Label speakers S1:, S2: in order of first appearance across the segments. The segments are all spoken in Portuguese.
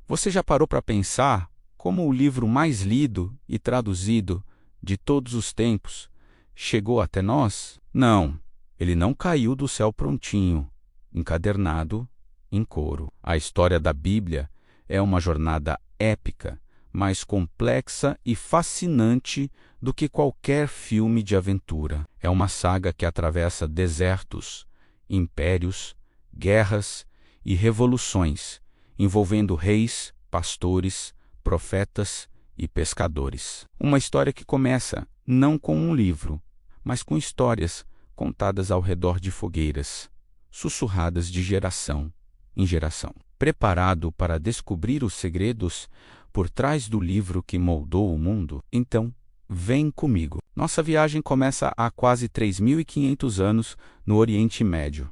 S1: Você já parou para pensar como o livro mais lido e traduzido de todos os tempos chegou até nós? Não, ele não caiu do céu prontinho, encadernado em couro. A história da Bíblia é uma jornada épica, mais complexa e fascinante do que qualquer filme de aventura. É uma saga que atravessa desertos, impérios, guerras e revoluções, envolvendo reis, pastores, profetas e pescadores. Uma história que começa não com um livro, mas com histórias contadas ao redor de fogueiras, sussurradas de geração em geração. Preparado para descobrir os segredos por trás do livro que moldou o mundo? Então, vem comigo. Nossa viagem começa há quase 3.500 anos no Oriente Médio.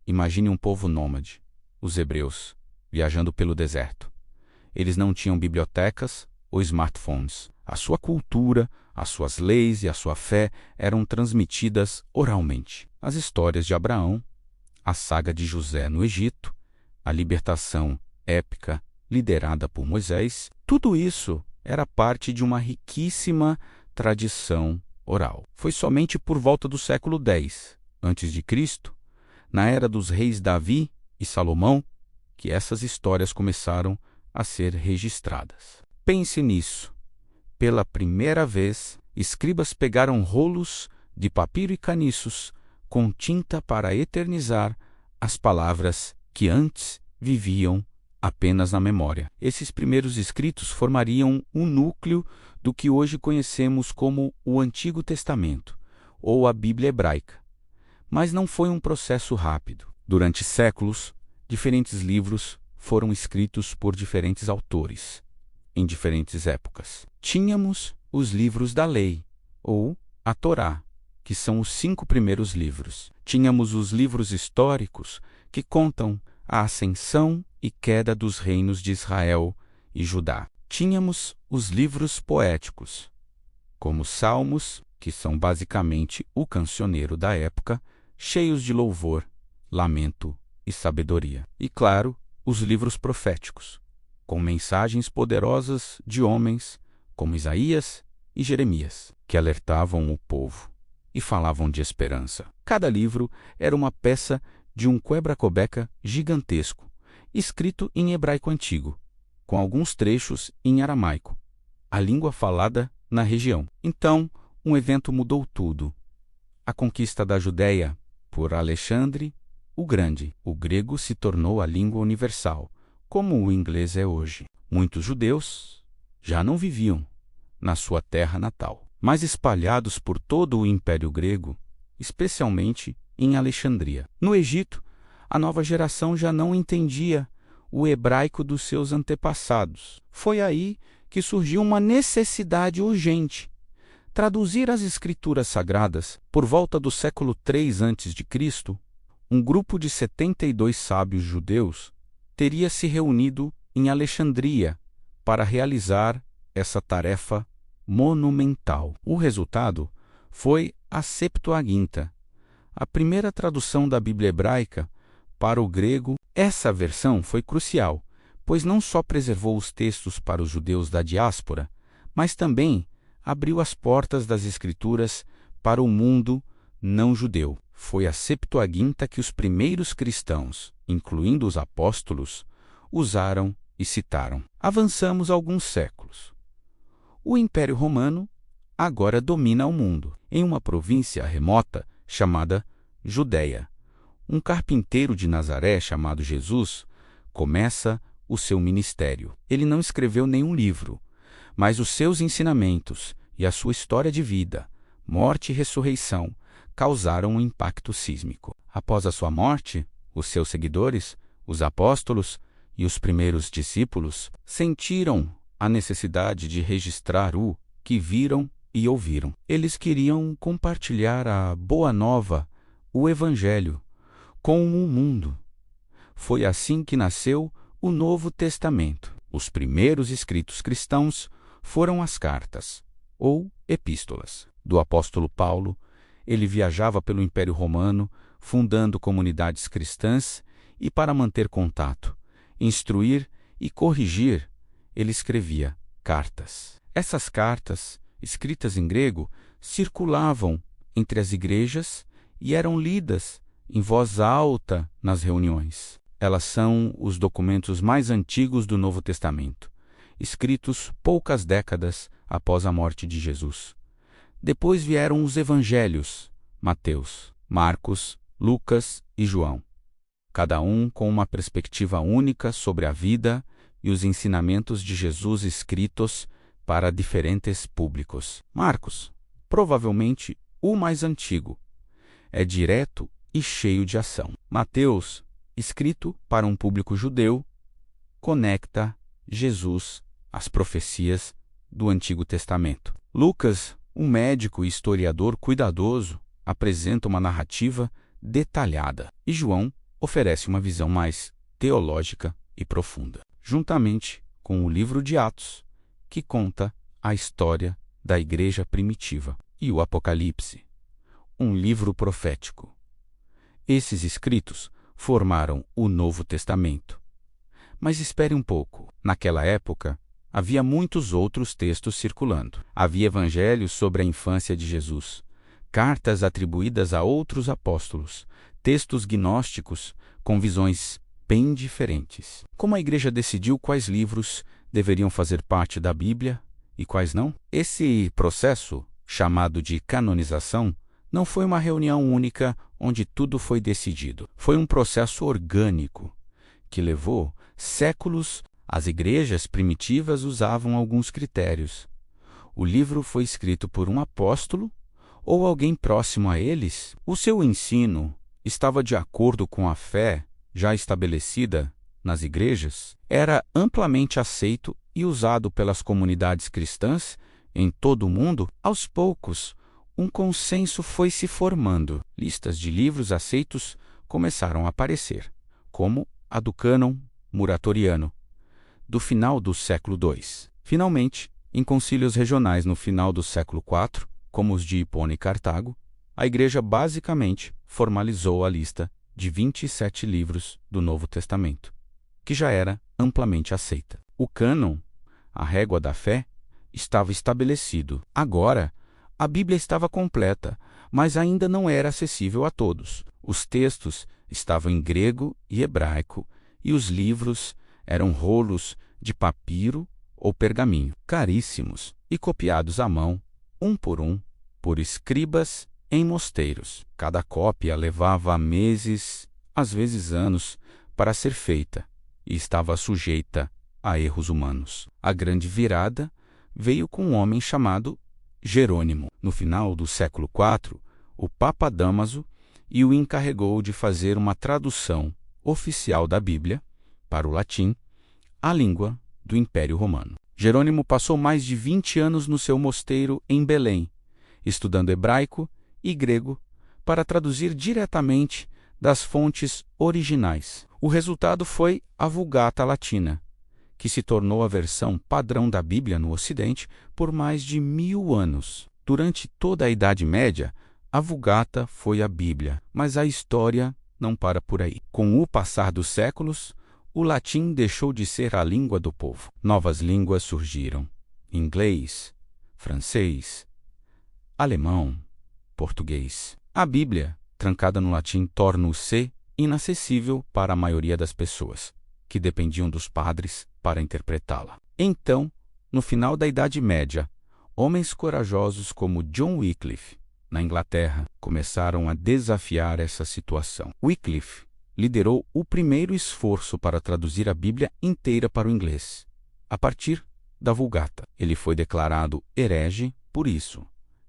S1: Imagine um povo nômade, os hebreus, viajando pelo deserto. Eles não tinham bibliotecas ou smartphones. A sua cultura, as suas leis e a sua fé eram transmitidas oralmente. As histórias de Abraão, a saga de José no Egito, a libertação épica liderada por Moisés, tudo isso era parte de uma riquíssima tradição oral. Foi somente por volta do século X a.C., na era dos reis Davi e Salomão, que essas histórias começaram a ser registradas. Pense nisso. Pela primeira vez, escribas pegaram rolos de papiro e caniços com tinta para eternizar as palavras que antes viviam apenas na memória. Esses primeiros escritos formariam o núcleo do que hoje conhecemos como o Antigo Testamento, ou a Bíblia Hebraica. Mas não foi um processo rápido. Durante séculos, diferentes livros foram escritos por diferentes autores, em diferentes épocas. Tínhamos os livros da lei, ou a Torá, que são os 5 primeiros livros. Tínhamos os livros históricos, que contam a ascensão e queda dos reinos de Israel e Judá. Tínhamos os livros poéticos, como Salmos, que são basicamente o cancioneiro da época, cheios de louvor, lamento e sabedoria. E, claro, os livros proféticos, com mensagens poderosas de homens como Isaías e Jeremias, que alertavam o povo e falavam de esperança. Cada livro era uma peça de um quebra-cobeca gigantesco, escrito em hebraico antigo, com alguns trechos em aramaico, a língua falada na região. Então, um evento mudou tudo. A conquista da Judéia por Alexandre o Grande. O grego se tornou a língua universal, como o inglês é hoje. Muitos judeus já não viviam na sua terra natal, mas espalhados por todo o Império Grego, especialmente em Alexandria. No Egito, a nova geração já não entendia o hebraico dos seus antepassados. Foi aí que surgiu uma necessidade urgente: traduzir as escrituras sagradas. Por volta do século III a.C., um grupo de 72 sábios judeus teria se reunido em Alexandria para realizar essa tarefa monumental. O resultado foi a Septuaginta, a primeira tradução da Bíblia hebraica para o grego. Essa versão foi crucial, pois não só preservou os textos para os judeus da diáspora, mas também abriu as portas das Escrituras para o mundo não-judeu. Foi a Septuaginta que os primeiros cristãos, incluindo os apóstolos, usaram e citaram. Avançamos alguns séculos. O Império Romano agora domina o mundo. Em uma província remota chamada Judéia, um carpinteiro de Nazaré chamado Jesus começa o seu ministério. Ele não escreveu nenhum livro, mas os seus ensinamentos e a sua história de vida, morte e ressurreição causaram um impacto sísmico. Após a sua morte, os seus seguidores, os apóstolos e os primeiros discípulos, sentiram a necessidade de registrar o que viram e ouviram. Eles queriam compartilhar a boa nova, o Evangelho, com o mundo. Foi assim que nasceu o Novo Testamento. Os primeiros escritos cristãos foram as cartas, ou epístolas, do apóstolo Paulo. Ele viajava pelo Império Romano, fundando comunidades cristãs, e para manter contato, instruir e corrigir, ele escrevia cartas. Essas cartas, escritas em grego, circulavam entre as igrejas e eram lidas em voz alta nas reuniões. Elas são os documentos mais antigos do Novo Testamento, escritos poucas décadas após a morte de Jesus. Depois vieram os evangelhos, Mateus, Marcos, Lucas e João, cada um com uma perspectiva única sobre a vida e os ensinamentos de Jesus escritos para diferentes públicos. Marcos, provavelmente o mais antigo, é direto e cheio de ação. Mateus, escrito para um público judeu, conecta Jesus às profecias do Antigo Testamento. Lucas, um médico e historiador cuidadoso, apresenta uma narrativa detalhada. E João oferece uma visão mais teológica e profunda, juntamente com o livro de Atos, que conta a história da igreja primitiva, e o Apocalipse, um livro profético. Esses escritos formaram o Novo Testamento. Mas espere um pouco. Naquela época, havia muitos outros textos circulando. Havia evangelhos sobre a infância de Jesus, cartas atribuídas a outros apóstolos, textos gnósticos com visões bem diferentes. Como a igreja decidiu quais livros deveriam fazer parte da Bíblia e quais não? Esse processo, chamado de canonização, não foi uma reunião única onde tudo foi decidido. Foi um processo orgânico que levou séculos. As igrejas primitivas usavam alguns critérios. O livro foi escrito por um apóstolo ou alguém próximo a eles? O seu ensino estava de acordo com a fé já estabelecida nas igrejas? Era amplamente aceito e usado pelas comunidades cristãs em todo o mundo? Aos poucos, um consenso foi se formando. Listas de livros aceitos começaram a aparecer, como a do cânon muratoriano, do final do século II. Finalmente, em concílios regionais no final do século IV, como os de Hipona e Cartago, a Igreja basicamente formalizou a lista de 27 livros do Novo Testamento, que já era amplamente aceita. O cânon, a régua da fé, estava estabelecido. Agora, a Bíblia estava completa, mas ainda não era acessível a todos. Os textos estavam em grego e hebraico, e os livros eram rolos de papiro ou pergaminho, caríssimos e copiados à mão, um, por escribas em mosteiros. Cada cópia levava meses, às vezes anos, para ser feita e estava sujeita a erros humanos. A grande virada veio com um homem chamado Jerônimo. No final do século IV, o Papa Dámaso o encarregou de fazer uma tradução oficial da Bíblia para o latim, a língua do Império Romano. Jerônimo passou mais de 20 anos no seu mosteiro em Belém, estudando hebraico e grego para traduzir diretamente das fontes originais. O resultado foi a Vulgata Latina, que se tornou a versão padrão da Bíblia no Ocidente por mais de 1000 anos. Durante toda a Idade Média, a Vulgata foi a Bíblia, mas a história não para por aí. Com o passar dos séculos, o latim deixou de ser a língua do povo. Novas línguas surgiram: inglês, francês, alemão, português. A Bíblia, trancada no latim, torna-se inacessível para a maioria das pessoas, que dependiam dos padres para interpretá-la. Então, no final da Idade Média, homens corajosos como John Wycliffe, na Inglaterra, começaram a desafiar essa situação. Wycliffe liderou o primeiro esforço para traduzir a Bíblia inteira para o inglês, a partir da Vulgata. Ele foi declarado herege por isso,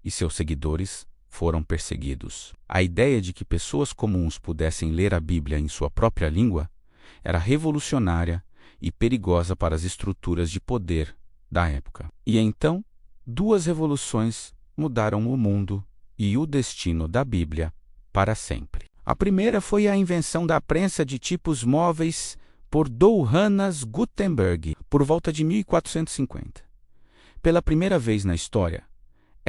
S1: e seus seguidores foram perseguidos. A ideia de que pessoas comuns pudessem ler a Bíblia em sua própria língua era revolucionária e perigosa para as estruturas de poder da época. E então, duas revoluções mudaram o mundo e o destino da Bíblia para sempre. A primeira foi a invenção da prensa de tipos móveis por Johannes Gutenberg, por volta de 1450. Pela primeira vez na história,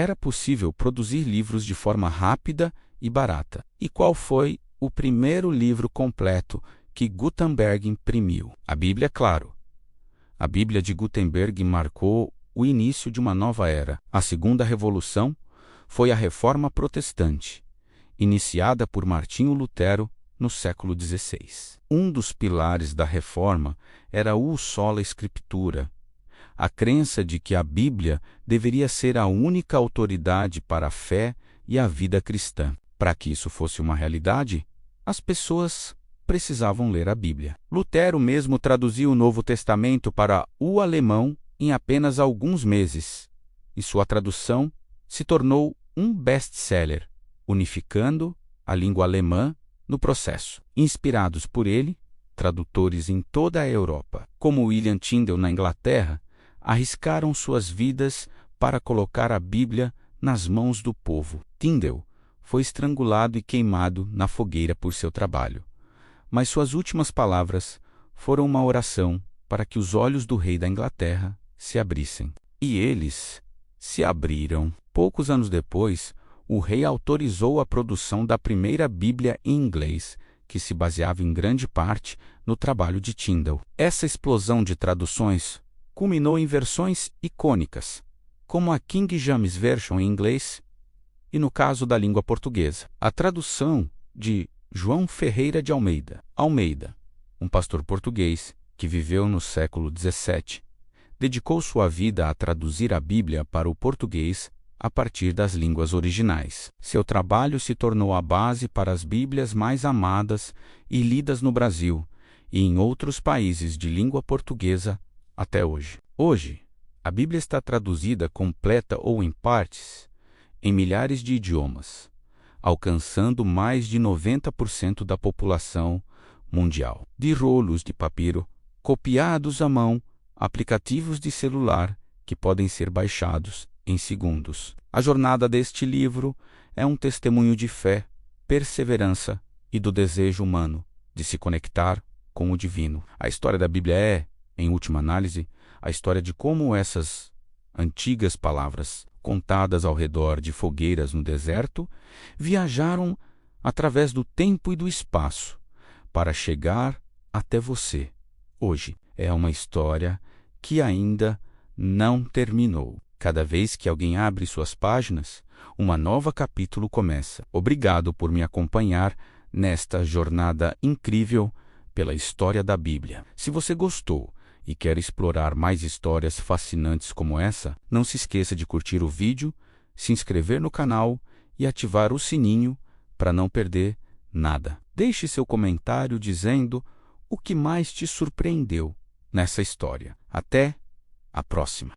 S1: era possível produzir livros de forma rápida e barata. E qual foi o primeiro livro completo que Gutenberg imprimiu? A Bíblia, claro, A Bíblia de Gutenberg marcou o início de uma nova era. A segunda revolução foi a Reforma Protestante, iniciada por Martinho Lutero no século XVI. Um dos pilares da Reforma era o sola scriptura, a crença de que a Bíblia deveria ser a única autoridade para a fé e a vida cristã. Para que isso fosse uma realidade, as pessoas precisavam ler a Bíblia. Lutero mesmo traduziu o Novo Testamento para o alemão em apenas alguns meses, e sua tradução se tornou um best-seller, unificando a língua alemã no processo. Inspirados por ele, tradutores em toda a Europa, como William Tyndale na Inglaterra, arriscaram suas vidas para colocar a Bíblia nas mãos do povo. Tyndale foi estrangulado e queimado na fogueira por seu trabalho, mas suas últimas palavras foram uma oração para que os olhos do rei da Inglaterra se abrissem. E eles se abriram. Poucos anos depois, o rei autorizou a produção da primeira Bíblia em inglês, que se baseava em grande parte no trabalho de Tyndale. Essa explosão de traduções culminou em versões icônicas, como a King James Version em inglês e, no caso da língua portuguesa, a tradução de João Ferreira de Almeida. Almeida, um pastor português que viveu no século XVII, dedicou sua vida a traduzir a Bíblia para o português a partir das línguas originais. Seu trabalho se tornou a base para as Bíblias mais amadas e lidas no Brasil e em outros países de língua portuguesa até hoje. Hoje, a Bíblia está traduzida completa ou em partes em milhares de idiomas, alcançando mais de 90% da população mundial. De rolos de papiro copiados à mão, aplicativos de celular que podem ser baixados em segundos. A jornada deste livro é um testemunho de fé, perseverança e do desejo humano de se conectar com o divino. A história da Bíblia é, em última análise, a história de como essas antigas palavras, contadas ao redor de fogueiras no deserto, viajaram através do tempo e do espaço para chegar até você. Hoje é uma história que ainda não terminou. Cada vez que alguém abre suas páginas, uma nova capítulo começa. Obrigado por me acompanhar nesta jornada incrível pela história da Bíblia. Se você gostou e quer explorar mais histórias fascinantes como essa, não se esqueça de curtir o vídeo, se inscrever no canal e ativar o sininho para não perder nada. Deixe seu comentário dizendo o que mais te surpreendeu nessa história. Até a próxima!